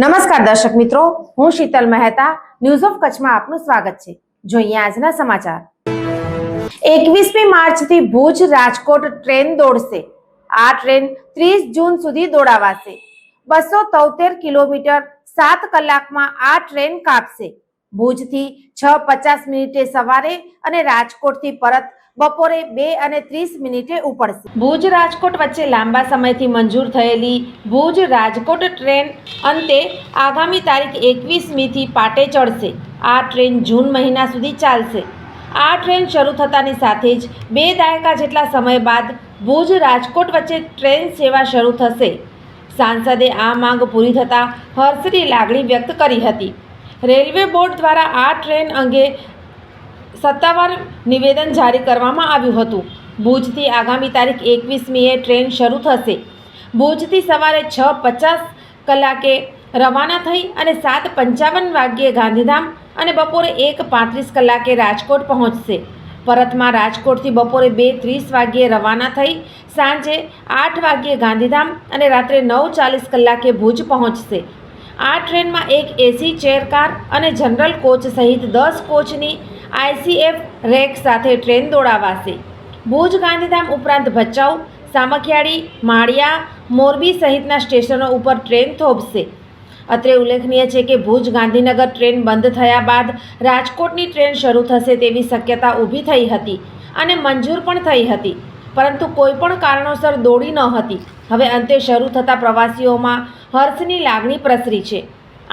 નમસ્કાર દર્શક મિત્રો, હું શીતલ મહેતા ન્યૂઝ ઓફ કચ્છમાં આપનું સ્વાગત છે। જોઈએ આજના સમાચાર। 21મી માર્ચથી ભુજ રાજકોટ ટ્રેન દોડશે। આ ટ્રેન 30 જૂન સુધી દોડાવાશે। 273 કિલોમીટર 7 કલાકમાં આ ટ્રેન કાપશે। ભુજથી 6:50 સવારે અને રાજકોટથી પરત બપોરે 2:30 ઉપડશે। ભુજ રાજકોટ વચ્ચે લાંબા સમયથી મંજૂર થયેલી ભુજ રાજકોટ ટ્રેન અંતે આગામી તારીખ 21મીથી પાટે ચડશે। આ ટ્રેન જૂન મહિના સુધી ચાલશે। આ ટ્રેન શરૂ થતાની સાથે જ 2 દાયકા જેટલા સમય બાદ ભુજ રાજકોટ વચ્ચે ટ્રેન સેવા શરૂ થશે। સાંસદે આ માંગ પૂરી થતાં હર્ષની લાગણી વ્યક્ત કરી હતી। રેલવે બોર્ડ દ્વારા આ ટ્રેન અંગે સત્તાવાર નિવેદન જારી કરવામાં આવ્યું હતું। ભુજથી આગામી તારીખ 21મીએ ટ્રેન શરૂ થશે। ભુજથી સવારે 6:50 રવાના થઈ અને 7:55 ગાંધીધામ અને બપોરે 1:35 રાજકોટ પહોંચશે। પરતમાં રાજકોટથી બપોરે 2:30 રવાના થઈ સાંજે 8 ગાંધીધામ અને રાત્રે 9:40 ભુજ પહોંચશે। આ ટ્રેનમાં એક એસી ચેર કાર અને જનરલ કોચ સહિત 10 કોચની ICF રેક સાથે ટ્રેન દોડાવાશે। ભુજ ગાંધીધામ ઉપરાંત ભચાઉ, સામખિયાળી, માળિયા, મોરબી સહિતના સ્ટેશનો ઉપર ટ્રેન થોભશે। અત્રે ઉલ્લેખનીય છે કે ભુજ ગાંધીનગર ટ્રેન બંધ થયા બાદ રાજકોટની ટ્રેન શરૂ થશે તેવી શક્યતા ઊભી થઈ હતી અને મંજૂર પણ થઈ હતી, પરંતુ કોઈ પણ કારણોસર દોડી ન હતી। હવે અંતે શરૂ થતા પ્રવાસીઓમાં હર્ષની લાગણી પ્રસરી છે।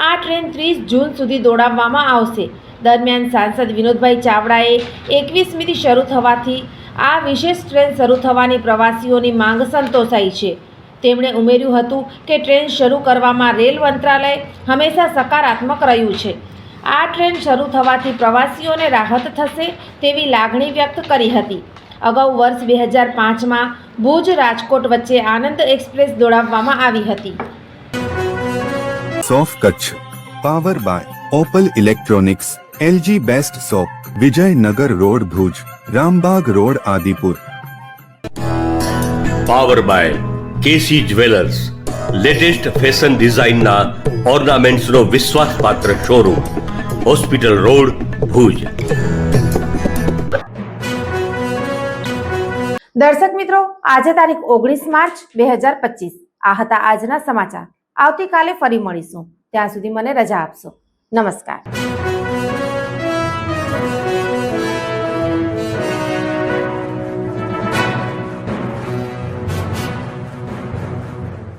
આ ટ્રેન 30 જૂન સુધી દોડાવવામાં આવશે। દરમિયાન સાંસદ વિનોદભાઈ ચાવડાએ 21મીથી શરૂ થવાથી આ વિશેષ ટ્રેન શરૂ થવાની પ્રવાસીઓની માંગ સંતોષાઈ છે। તેમણે ઉમેર્યું હતું કે ટ્રેન શરૂ કરવામાં રેલ મંત્રાલય હંમેશા સકારાત્મક રહ્યું છે। આ ટ્રેન શરૂ થવાથી પ્રવાસીઓને રાહત થશે તેવી લાગણી વ્યક્ત કરી હતી। અગાઉ વર્ષ 2005માં ભુજ રાજકોટ વચ્ચે આનંદ એક્સપ્રેસ દોડાવવામાં આવી હતી। સોફ Kutch power by Opal electronics, LG best shop, Vijaynagar road Bhuj, Rambag road Adipur. Power by KC jewellers, latest fashion ડિઝાઇનના ઓર્નામેન્ટ્સનો વિશ્વાસપાત્ર શોરૂમ, હોસ્પિટલ રોડ ભુજ। દર્શક મિત્રો, આજે તારીખ 19 માર્ચ 2025 આ હતા આજના સમાચાર। આવતીકાલે ફરી મળીશું। ત્યાં સુધી મને રજા આપશો। નમસ્કાર।